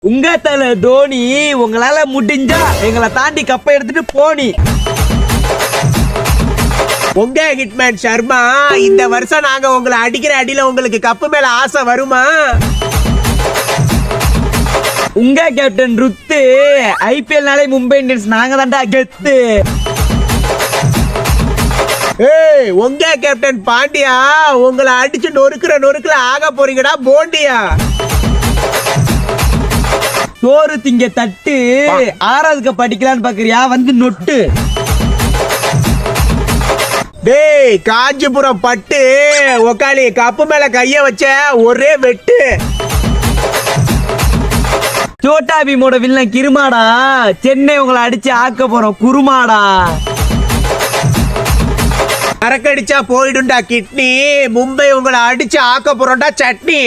உங்க தல தோனி, உங்களால முடிஞ்சா எங்களை தாண்டி கப்பை எடுத்துட்டு போனி. உங்க ஹிட்மேன் சர்மா, இந்த வருஷம் நாங்க உங்களை அடிக்கிற அடியில உங்களுக்கு கப்பு மேல ஆசை வருமா? உங்க கேப்டன் ருத்து, ஐபிஎல் மும்பை இந்தியன்ஸ் நாங்க தான்டா கெத்து. ஏய், உங்க கேப்டன் பாண்டியா, உங்களை அடிச்சு நொறுக்குல ஆக போறீங்கடா போண்டியா. சோறு திங்க தட்டு, ஆறாவதுக்கு படிக்கலான்னு பாக்குறியா? வந்து நொட்டு. டேய், காஞ்சிபுரம் பட்டு உக்காளி கப்பு மேல கைய வச்ச ஒரே வெட்டு. சோட்டா பீமோட வில்லன் கிருமாடா, சென்னை உங்களை அடிச்சு ஆக்க போறோம் குருமாடா. அரக்கடிச்சா போயிடும்டா கிட்னி, மும்பை உங்களை அடிச்சு ஆக்க போறோம்டா சட்னி.